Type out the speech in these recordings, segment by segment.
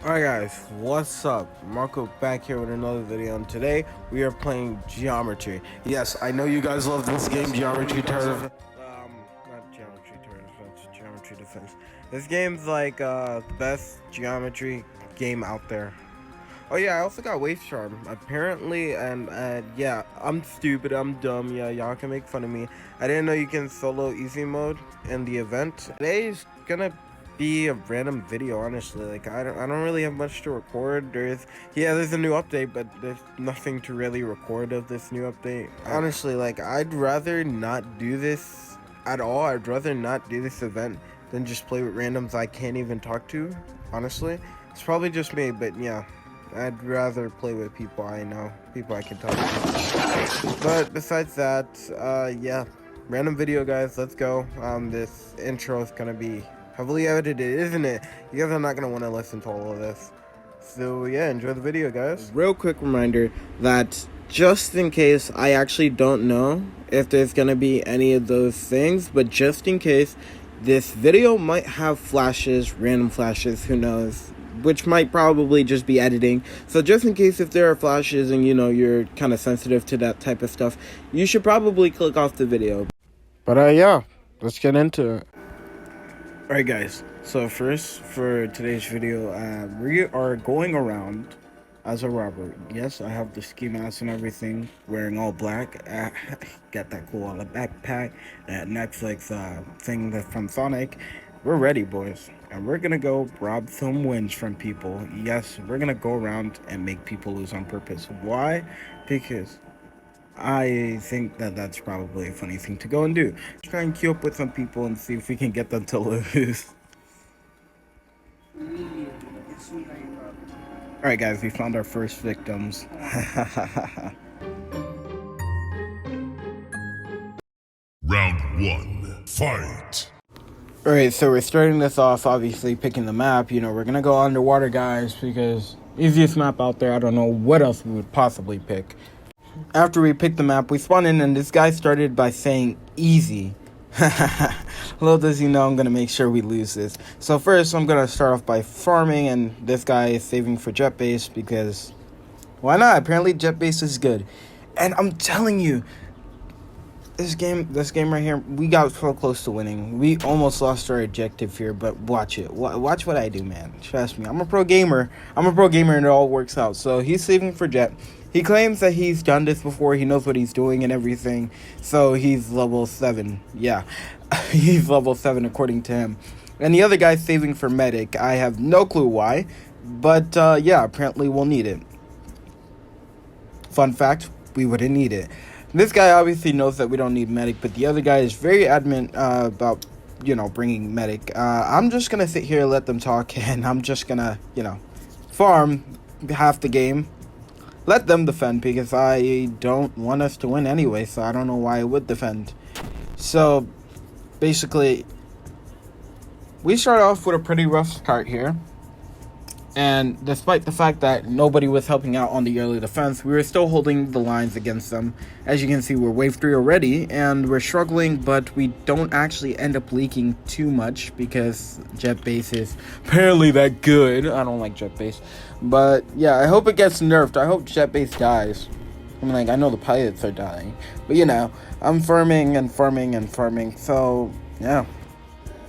Alright guys, what's up? Marko back here with another video, and today we are playing Geometry. Yes, I know you guys love this game, Geometry Tower Defense. Not Geometry Tower Defense, Geometry Defense. This game's like the best geometry game out there. Oh yeah, I also got Wave Charm, apparently, and yeah, I'm stupid, I'm dumb, yeah, y'all can make fun of me. I didn't know you can solo easy mode in the event. Today's gonna be a random video, honestly. Like, I don't really have much to record. There's a new update, but there's nothing to really record of this new update. Honestly, like, I'd rather not do this at all. I'd rather not do this event than just play with randoms I can't even talk to, honestly. It's probably just me, but yeah. I'd rather play with people I know, people I can talk to. But besides that, yeah, random video, guys. Let's go. This intro is gonna be heavily edited, isn't it? You guys are not gonna want to listen to all of this. So yeah, enjoy the video, guys. Real quick reminder that just in case, I actually don't know if there's gonna be any of those things, but just in case, this video might have flashes, random flashes, who knows, which might probably just be editing. So just in case if there are flashes and you're kind of sensitive to that type of stuff, you should probably click off the video. But yeah, let's get into it. Alright guys, so first for today's video, we are going around as a robber. Yes, I have the ski mask and everything, wearing all black. Got that cool backpack, that Netflix thing that's from Sonic. We're ready, boys, and we're gonna go rob some wins from people. Yes, we're gonna go around and make people lose on purpose. Why? Because I think that that's probably a funny thing to go and do. Try and queue up with some people and see if we can get them to lose. Alright guys, we found our first victims. Round 1, fight! Alright, so we're starting this off, obviously, picking the map. We're gonna go underwater, guys, because easiest map out there. I don't know what else we would possibly pick. After we pick the map, we spawn in, and this guy started by saying easy. Little does he know I'm gonna make sure we lose this. So first, I'm gonna start off by farming, and this guy is saving for jet base, because why not? Apparently jet base is good. And I'm telling you, this game right here, we got so close to winning. We almost lost our objective here, but watch it. Watch what I do, man. Trust me. I'm a pro gamer, and it all works out. So he's saving for jet. He claims that he's done this before. He knows what he's doing and everything. So he's level 7. Yeah, he's level 7 according to him. And the other guy's saving for medic. I have no clue why, but yeah, apparently we'll need it. Fun fact, we wouldn't need it. This guy obviously knows that we don't need medic, but the other guy is very adamant about, bringing medic. I'm just going to sit here and let them talk, and I'm just going to, farm half the game. Let them defend, because I don't want us to win anyway, so I don't know why I would defend. So, basically, we start off with a pretty rough start here. And despite the fact that nobody was helping out on the early defense, we were still holding the lines against them. As you can see, we're wave 3 already, and we're struggling, but we don't actually end up leaking too much because jet base is apparently that good. I don't like jet base. But yeah, I hope it gets nerfed. I hope jet base dies. I know the pilots are dying. But I'm farming and farming and farming. So, yeah.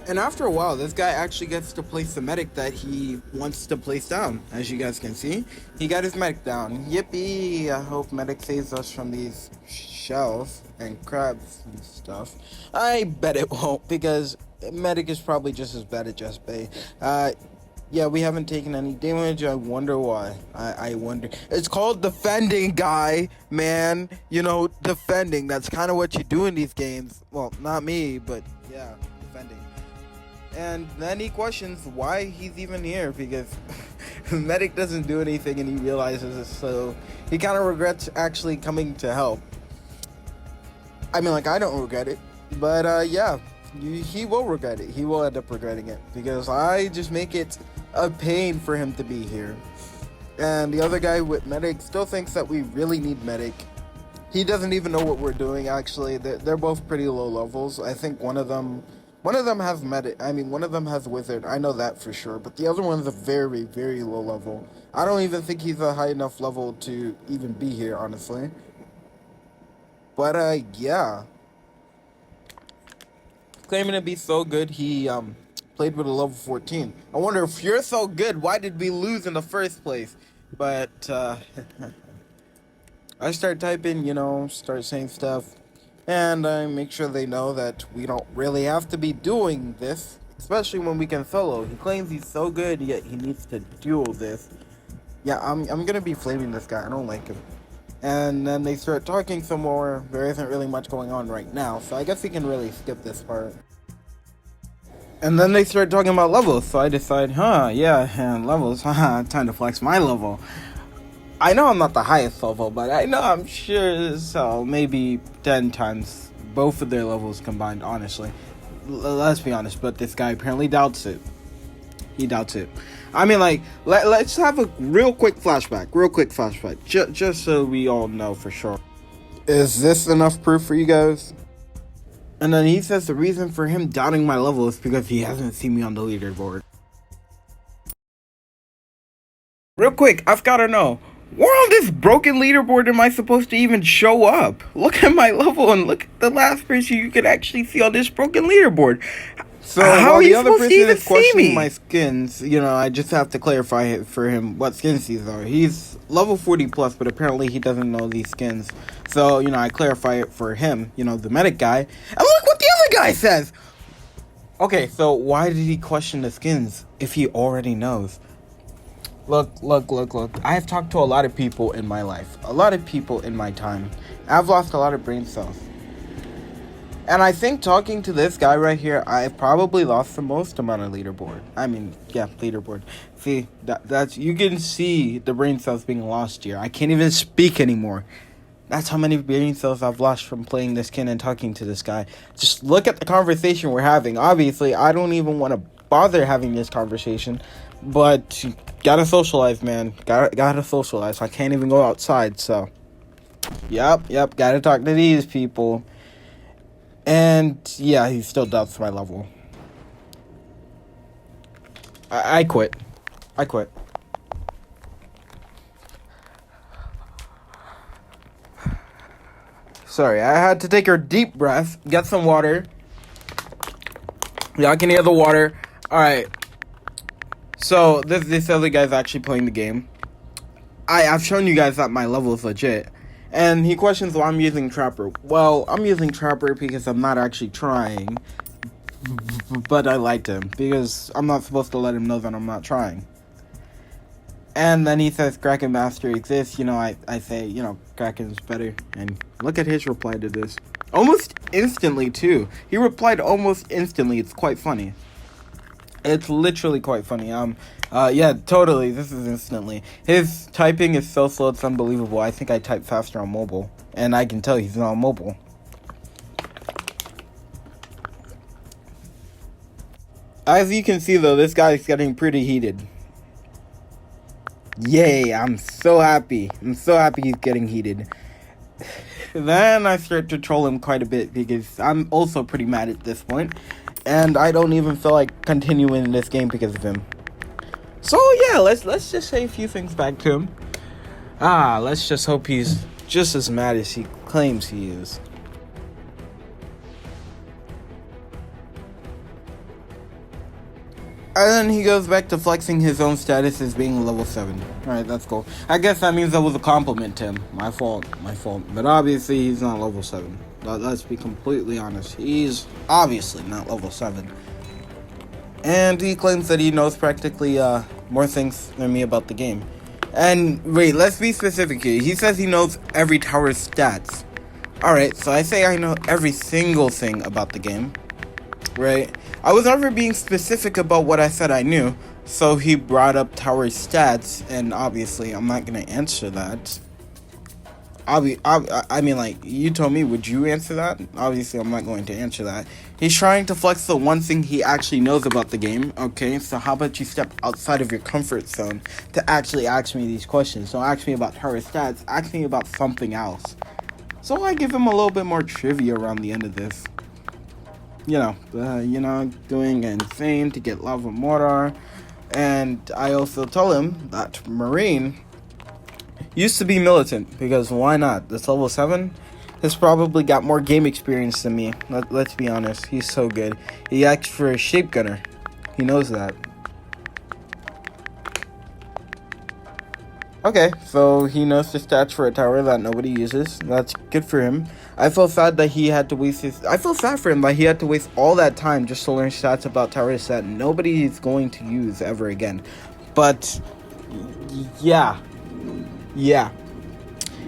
And after a while, this guy actually gets to place the medic that he wants to place down. As you guys can see, he got his medic down. Yippee! I hope medic saves us from these shells and crabs and stuff. I bet it won't, because medic is probably just as bad as Just Bay. Yeah, we haven't taken any damage. I wonder why. I wonder. It's called defending, guy, man. Defending. That's kind of what you do in these games. Well, not me, but yeah, defending. And then he questions why he's even here, because medic doesn't do anything and he realizes it, so he kind of regrets actually coming to help. I don't regret it, but yeah, he will regret it. He will end up regretting it, because I just make it a pain for him to be here. And the other guy with medic still thinks that we really need medic. He doesn't even know what we're doing, actually. They're both pretty low levels. I think one of them One of them has one of them has wizard. I know that for sure. But the other one's a very, very low level. I don't even think he's a high enough level to even be here, honestly. But, yeah. Claiming to be so good, he, played with a level 14. I wonder, if you're so good, why did we lose in the first place? But, I start typing, start saying stuff. And I make sure they know that we don't really have to be doing this, especially when we can solo. He claims he's so good, yet he needs to duel this. Yeah, I'm gonna be flaming this guy. I don't like him. And then they start talking some more. There isn't really much going on right now, so I guess we can really skip this part. And then they start talking about levels, so I decide, and levels, time to flex my level. I know I'm not the highest level, but I know I'm sure so maybe 10 times both of their levels combined, honestly. Let's be honest, but this guy apparently doubts it. He doubts it. I mean, like, let's have a real quick flashback. Just so we all know for sure. Is this enough proof for you guys? And then he says the reason for him doubting my level is because he hasn't seen me on the leaderboard. Real quick, I've gotta know. Where on this broken leaderboard am I supposed to even show up? Look at my level and look at the last person you could actually see on this broken leaderboard. So how are you supposed to even see me? My skins, I just have to clarify for him what skins these are. He's level 40 plus, but apparently he doesn't know these skins. So, I clarify it for him, the medic guy. And look what the other guy says! Okay, so why did he question the skins if he already knows? Look. I have talked to a lot of people in my life. A lot of people in my time. I've lost a lot of brain cells. And I think talking to this guy right here, I've probably lost the most amount of leaderboard. Leaderboard. See, that's you can see the brain cells being lost here. I can't even speak anymore. That's how many brain cells I've lost from playing this skin and talking to this guy. Just look at the conversation we're having. Obviously, I don't even want to bother having this conversation. But gotta socialize, man. Gotta socialize. I can't even go outside, so. Yep. Gotta talk to these people. And, yeah, he still doubts my level. I quit. Sorry, I had to take a deep breath, get some water. Y'all can hear the water. Alright. So, this other guy's actually playing the game. I've shown you guys that my level is legit. And he questions why I'm using Trapper. Well, I'm using Trapper because I'm not actually trying. But I liked him. Because I'm not supposed to let him know that I'm not trying. And then he says Kraken Master exists. I say, Kraken's better. And look at his reply to this. Almost instantly, too. He replied almost instantly. It's quite funny. It's literally quite funny. Yeah, totally. This is instantly. His typing is so slow, it's unbelievable. I think I type faster on mobile. And I can tell he's not on mobile. As you can see, though, this guy's getting pretty heated. Yay, I'm so happy. He's getting heated. Then I start to troll him quite a bit because I'm also pretty mad at this point. And I don't even feel like continuing this game because of him. So yeah, let's just say a few things back to him. Let's just hope he's just as mad as he claims he is. And then he goes back to flexing his own status as being level 7. Alright, that's cool. I guess that means that was a compliment to him. My fault. But obviously he's not level 7. Let's be completely honest. He's obviously not level 7. And he claims that he knows practically more things than me about the game. And wait, let's be specific here. He says he knows every tower's stats. Alright, so I say I know every single thing about the game. Right? I was never being specific about what I said I knew. So he brought up tower stats, and obviously I'm not going to answer that. I mean, like, you told me, would you answer that? Obviously, I'm not going to answer that. He's trying to flex the one thing he actually knows about the game, okay? So how about you step outside of your comfort zone to actually ask me these questions? Don't ask me about tower stats, ask me about something else. So I give him a little bit more trivia around the end of this. doing insane to get lava mortar. And I also tell him that Marine used to be militant, because why not? This level 7 has probably got more game experience than me. Let's be honest, he's so good. He acts for a shape gunner. He knows that. Okay, so he knows the stats for a tower that nobody uses. That's good for him. I feel sad that he had to waste I feel sad for him that he had to waste all that time just to learn stats about towers that nobody is going to use ever again. But, yeah.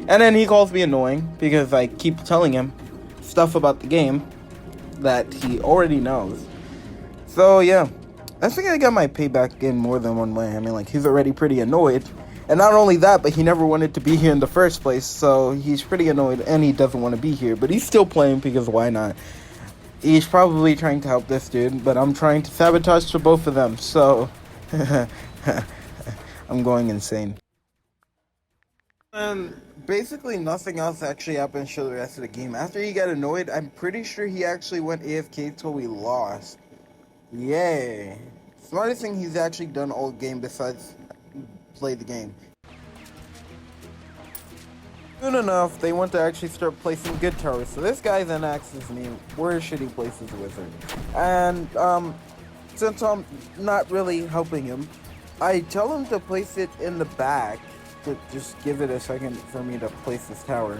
And then he calls me annoying because I keep telling him stuff about the game that he already knows. So, yeah. I think I got my payback in more than one way. I mean, like, he's already pretty annoyed. And not only that, but he never wanted to be here in the first place, so he's pretty annoyed, and he doesn't want to be here, but he's still playing because why not? He's probably trying to help this dude, but I'm trying to sabotage to both of them, so I'm going insane. And basically nothing else actually happens for the rest of the game. After he got annoyed, I'm pretty sure he actually went AFK till we lost. Yay. Smartest thing he's actually done all game besides play the game. Soon enough, they want to actually start placing good towers. So this guy then asks me, where should he place his wizard? And since I'm not really helping him, I tell him to place it in the back. To just give it a second for me to place this tower.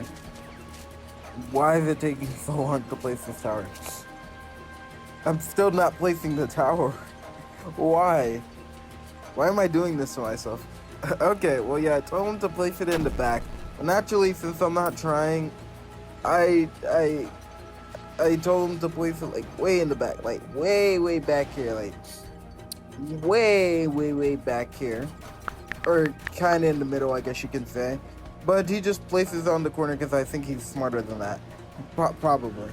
Why is it taking so long to place this tower? I'm still not placing the tower. Why? Why am I doing this to myself? Okay, well, yeah, I told him to place it in the back. Naturally, since I'm not trying, I told him to place it, like, way in the back. Like, way back here. Like, way back here. Or kind of in the middle, I guess you can say. But he just places it on the corner because I think he's smarter than that. Probably.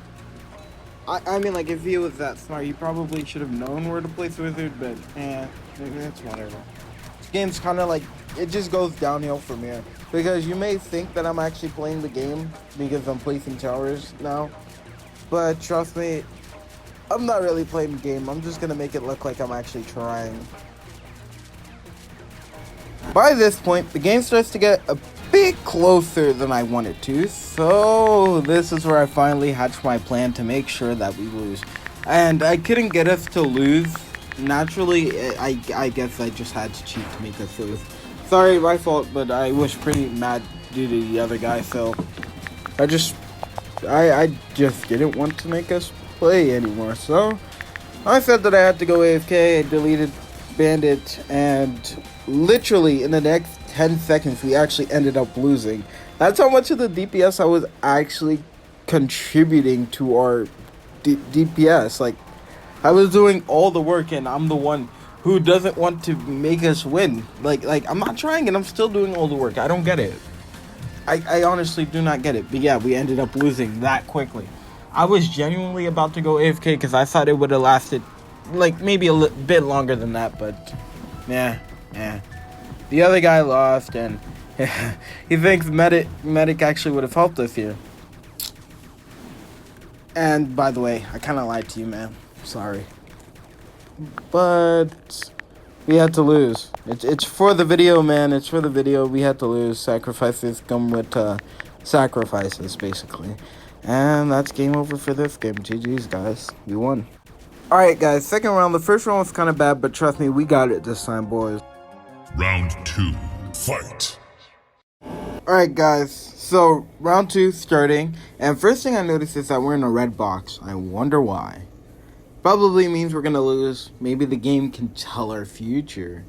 I mean, like, if he was that smart, he probably should have known where to place the wizard, but, it's whatever. This game's kind of like, it just goes downhill from here. Because you may think that I'm actually playing the game because I'm placing towers now. But trust me, I'm not really playing the game. I'm just going to make it look like I'm actually trying. By this point, the game starts to get a bit closer than I wanted to. So this is where I finally hatched my plan to make sure that we lose. And I couldn't get us to lose. Naturally, I guess I just had to cheat to make us lose. Sorry, my fault, but I was pretty mad due to the other guy, so I just didn't want to make us play anymore. So I said that I had to go AFK, I deleted Bandit, and literally in the next 10 seconds, we actually ended up losing. That's how much of the DPS I was actually contributing to our DPS. Like, I was doing all the work, and I'm the one who doesn't want to make us win. Like I'm not trying, and I'm still doing all the work. I don't get it. I honestly do not get it. But yeah, we ended up losing that quickly. I was genuinely about to go AFK because I thought it would have lasted, like, maybe a bit longer than that. But, yeah. The other guy lost, and he thinks medic actually would have helped us here. And, by the way, I kind of lied to you, man. Sorry. But we had to lose. It's for the video, man. It's for the video. We had to lose. Sacrifices come with sacrifices, basically. And that's game over for this game. GG's, guys. We won. Alright, guys. Second round. The first round was kind of bad, but trust me, we got it this time, boys. Round 2. Fight. Alright, guys. So, round 2 starting. And first thing I noticed is that we're in a red box. I wonder why. Probably means we're gonna lose. Maybe the game can tell our future.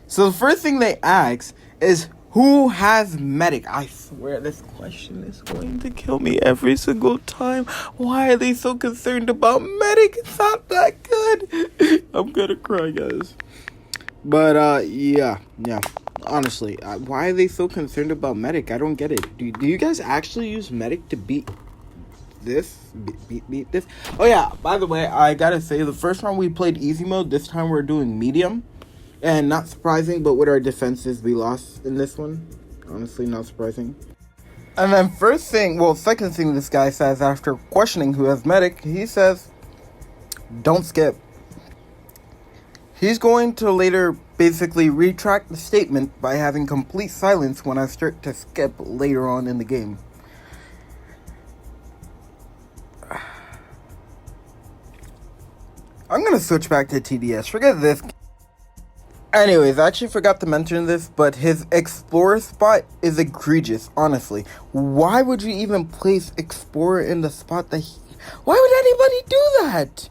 So the first thing they ask is, who has medic? I swear this question is going to kill me every single time. Why are they so concerned about medic? It's not that good. I'm gonna cry, guys. But yeah. Honestly, why are they so concerned about medic? I don't get it. Do you guys actually use medic to beat this? Beat this? Oh yeah, by the way, I gotta say, the first round we played easy mode. This time we're doing medium. And not surprising, but with our defenses, we lost in this one. Honestly, not surprising. And then second thing this guy says after questioning who has medic, he says, don't skip. He's going to later basically retract the statement by having complete silence when I start to skip later on in the game. I'm gonna switch back to TDS. Forget this. Anyways, I actually forgot to mention this, but his Explorer spot is egregious, honestly. Why would you even place Explorer in the spot that he... Why would anybody do that?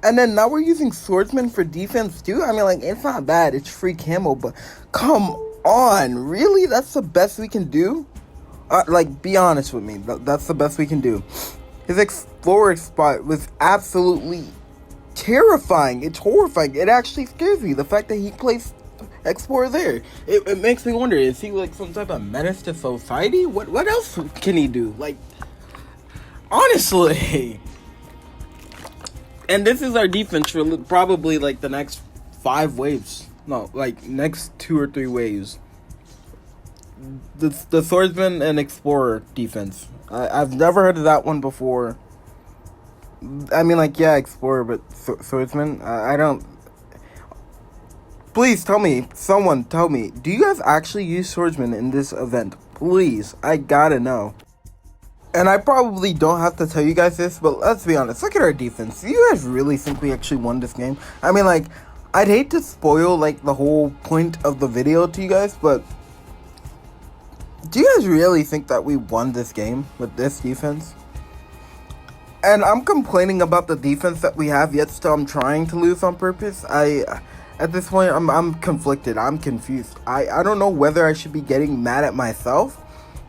And then now we're using Swordsman for defense too? I mean, like, it's not bad. It's free camo, but come on. Really? That's the best we can do? Like, be honest with me. That's the best we can do. His Explorer spot was absolutely terrifying. It's horrifying. It actually scares me. The fact that he plays Explorer there. It makes me wonder, is he like some type of menace to society? What else can he do? Like, honestly. And this is our defense for probably like the next 5 waves. No, like next 2 or 3 waves. The Swordsman and Explorer defense. I've never heard of that one before. I mean, like, yeah, Explorer, but Swordsman? I don't... Please tell me, someone tell me, do you guys actually use Swordsman in this event? Please, I gotta know. And I probably don't have to tell you guys this, but let's be honest, look at our defense. Do you guys really think we actually won this game? I mean, like, I'd hate to spoil, like, the whole point of the video to you guys, but do you guys really think that we won this game with this defense? And I'm complaining about the defense that we have, yet still I'm trying to lose on purpose. At this point, I'm conflicted. I'm confused. I don't know whether I should be getting mad at myself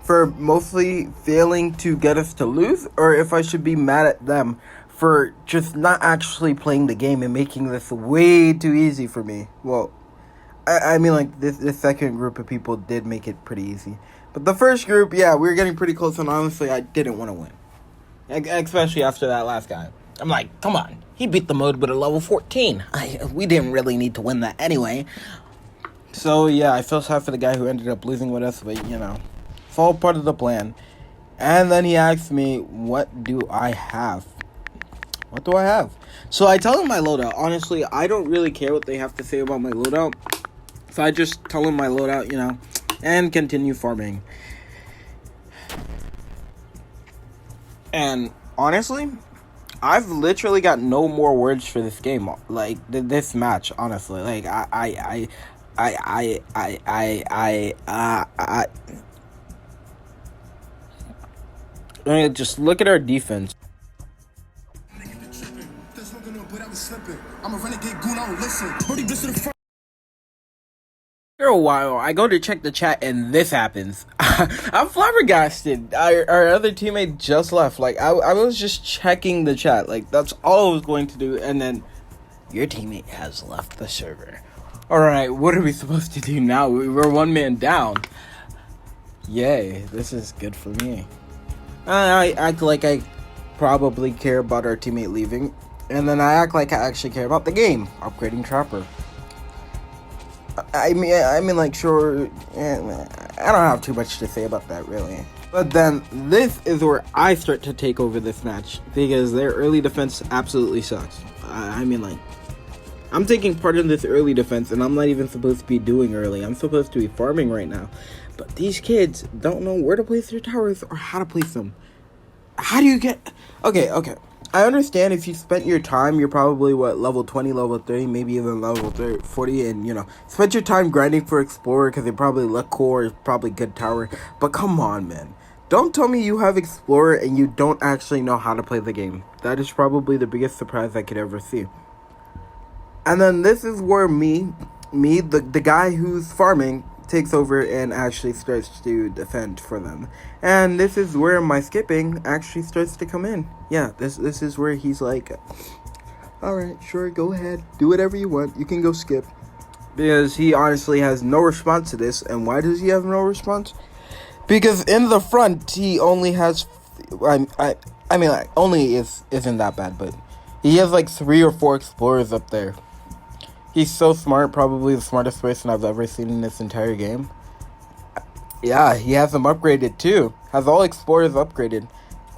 for mostly failing to get us to lose, or if I should be mad at them for just not actually playing the game and making this way too easy for me. Well, I mean, like, this second group of people did make it pretty easy. But the first group, yeah, we were getting pretty close, and honestly, I didn't want to win. Especially after that last guy. I'm like, come on. He beat the mode with a level 14. We didn't really need to win that anyway. So, yeah, I feel sad for the guy who ended up losing with us, but, you know, it's all part of the plan. And then he asked me, what do I have? What do I have? So I tell him my loadout. Honestly, I don't really care what they have to say about my loadout. So I just tell him my loadout, you know, and continue farming. And honestly, I've literally got no more words for this game. Like, this match, honestly. Like, I mean, just look at our defense. After a while, I go to check the chat and this happens. I'm flabbergasted. Our other teammate just left. Like, I was just checking the chat. Like, that's all I was going to do. And then, your teammate has left the server. Alright, what are we supposed to do now? We're 1 man down. Yay, this is good for me. I act like I probably care about our teammate leaving. And then I act like I actually care about the game. Upgrading Trapper. I mean, like, sure, I don't have too much to say about that, really. But then, this is where I start to take over this match, because their early defense absolutely sucks. I mean, like, I'm taking part in this early defense, and I'm not even supposed to be doing early. I'm supposed to be farming right now. But these kids don't know where to place their towers, or how to place them. How do you get... Okay. I understand if you spent your time, you're probably, level 20, level 30, maybe even level 30, 40, and, you know, spent your time grinding for Explorer because they probably look cool or probably good tower. But come on, man. Don't tell me you have Explorer and you don't actually know how to play the game. That is probably the biggest surprise I could ever see. And then this is where the guy who's farming, takes over and actually starts to defend for them. And this is where my skipping actually starts to come in. Yeah, this is where he's like, alright, sure, go ahead. Do whatever you want. You can go skip. Because he honestly has no response to this. And why does he have no response? Because in the front, he only has... I mean, like, only isn't that bad, but he has like 3 or 4 explorers up there. He's so smart, probably the smartest person I've ever seen in this entire game. Yeah, he has them upgraded too. Has all explorers upgraded.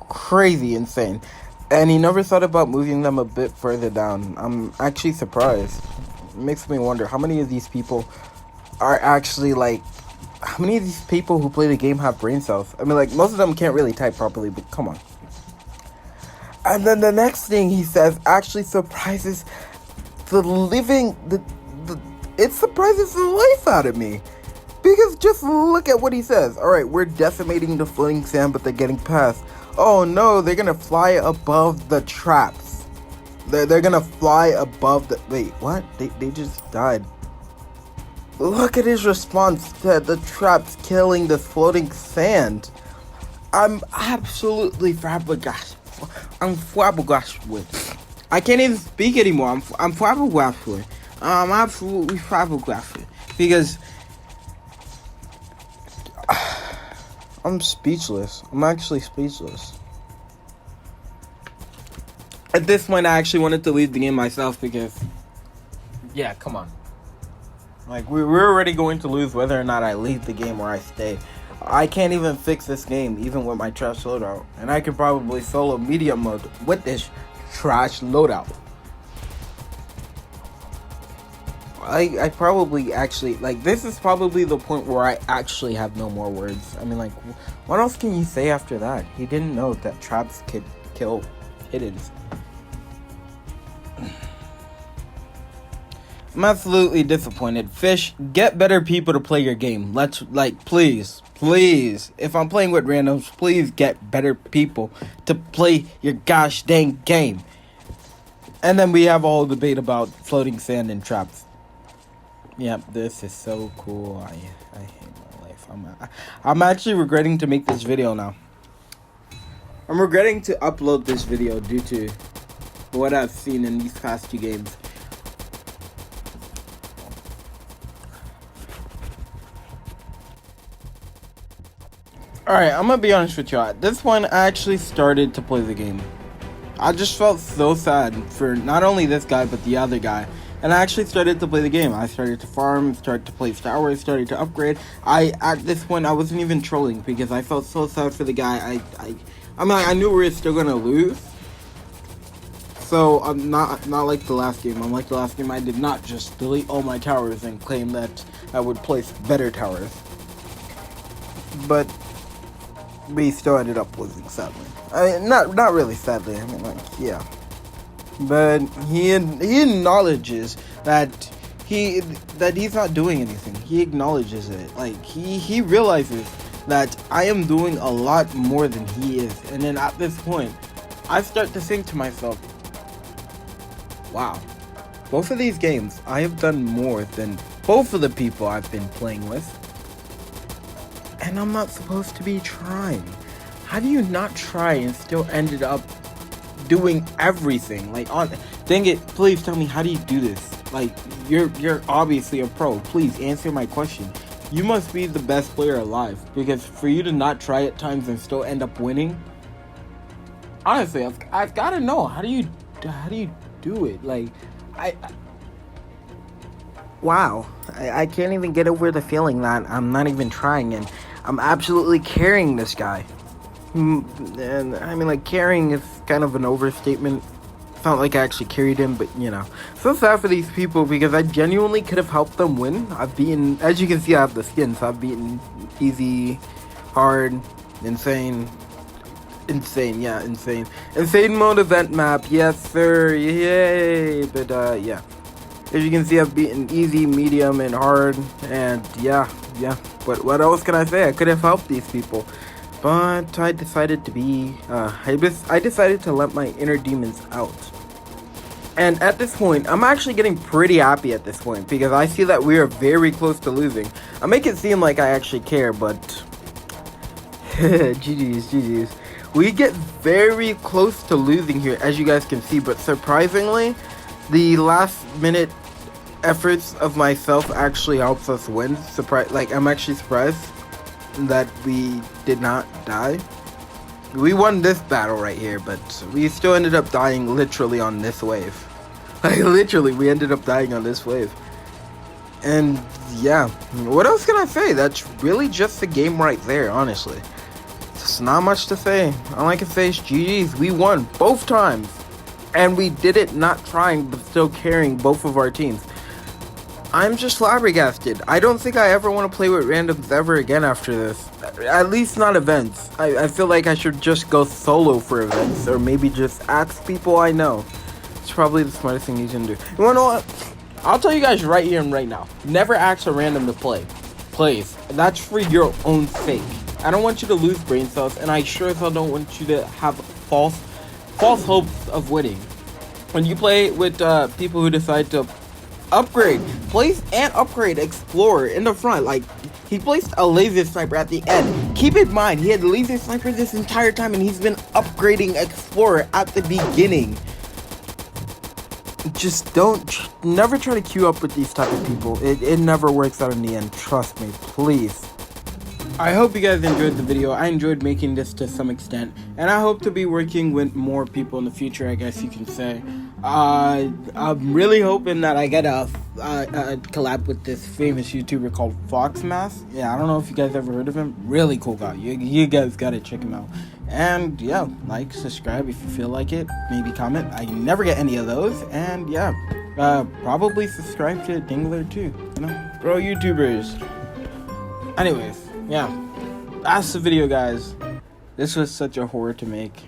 Crazy insane. And he never thought about moving them a bit further down. I'm actually surprised. It makes me wonder how many of these people are actually like, how many of these people who play the game have brain cells? I mean, like, most of them can't really type properly, but come on. And then the next thing he says actually surprises the it surprises the life out of me. Because just look at what he says. Alright, we're decimating the floating sand, but they're getting past. Oh no, they're gonna fly above the traps. They're gonna fly above the... Wait, what? They just died. Look at his response to the traps killing the floating sand. I'm absolutely flabbergasted. I'm flabbergasted. I can't even speak anymore. I'm flabbergasted. I'm absolutely flabbergasted. Because... I'm speechless. I'm actually speechless. At this point, I actually wanted to leave the game myself because... Yeah, come on. Like, we're already going to lose whether or not I leave the game or I stay. I can't even fix this game, even with my trash loadout. And I can probably solo medium mode with this trash loadout. I probably actually, like, this is probably the point where I actually have no more words. I mean, like, what else can you say after that? He didn't know that traps could kill hiddens. I'm absolutely disappointed. Fish, get better people to play your game. Let's, like, please, if I'm playing with randoms, please get better people to play your gosh dang game. And then we have a whole debate about floating sand and traps. Yep, this is so cool. I hate my life. I'm actually regretting to make this video now. I'm regretting to upload this video due to what I've seen in these past 2 games. Alright, I'm gonna be honest with you. At this point, I actually started to play the game. I just felt so sad for not only this guy, but the other guy. And I actually started to play the game. I started to farm, started to place towers, started to upgrade. At this point, I wasn't even trolling because I felt so sad for the guy. I mean, I knew we were still gonna lose. So I'm not like the last game. Unlike the last game, I did not just delete all my towers and claim that I would place better towers. But we still ended up losing, sadly. I mean, not really sadly. I mean, like, yeah. But he acknowledges that he's not doing anything. He acknowledges it. Like, he realizes that I am doing a lot more than he is. And then at this point, I start to think to myself, wow, both of these games, I have done more than both of the people I've been playing with. And I'm not supposed to be trying. How do you not try and still ended up doing everything? Like, dang it, please tell me, how do you do this? Like, you're obviously a pro. Please answer my question. You must be the best player alive, because for you to not try at times and still end up winning, honestly, I've got to know, how do you do it? Like, wow, I can't even get over the feeling that I'm not even trying, and I'm absolutely carrying this guy. And I mean, like, carrying is kind of an overstatement. It's not like I actually carried him, but you know. So sad for these people because I genuinely could have helped them win. I've beaten, as you can see, I have the skin, so I've beaten easy, hard, insane. Yeah, insane. Insane mode event map, yes sir, yay. But yeah. As you can see, I've beaten easy, medium, and hard, and yeah. But what else can I say? I could have helped these people. But I decided to be, I decided to let my inner demons out. And at this point, I'm actually getting pretty happy at this point, because I see that we are very close to losing. I make it seem like I actually care, but... GG's. We get very close to losing here, as you guys can see, but surprisingly, the last minute efforts of myself actually helps us win. I'm actually surprised that we did not die. We won this battle right here, but we still ended up dying literally on this wave. Like, literally, we ended up dying on this wave. And yeah, what else can I say? That's really just the game right there, honestly. It's not much to say. All I can say is GG's. We won both times. And we did it not trying, but still carrying both of our teams. I'm just flabbergasted. I don't think I ever want to play with randoms ever again after this. At least not events. I feel like I should just go solo for events. Or maybe just ask people I know. It's probably the smartest thing you can do. You wanna know what? I'll tell you guys right here and right now. Never ask a random to play. Please. That's for your own sake. I don't want you to lose brain cells, and I sure as hell don't want you to have false hopes of winning. When you play with people who decide to upgrade, place and upgrade Explorer in the front, like he placed a laser sniper at the end. Keep in mind, he had laser sniper this entire time, and he's been upgrading Explorer at the beginning. Just never try to queue up with these type of people. It never works out in the end. Trust me, please. I hope you guys enjoyed the video. I enjoyed making this to some extent, and I hope to be working with more people in the future, I guess you can say. I'm really hoping that I get a collab with this famous YouTuber called Foxmass. Yeah, I don't know if you guys ever heard of him. Really cool guy. You guys gotta check him out. And yeah, like, subscribe if you feel like it. Maybe comment. I never get any of those. And yeah, probably subscribe to Dingler too. You know, bro, YouTubers. Anyways, yeah, that's the video, guys. This was such a horror to make.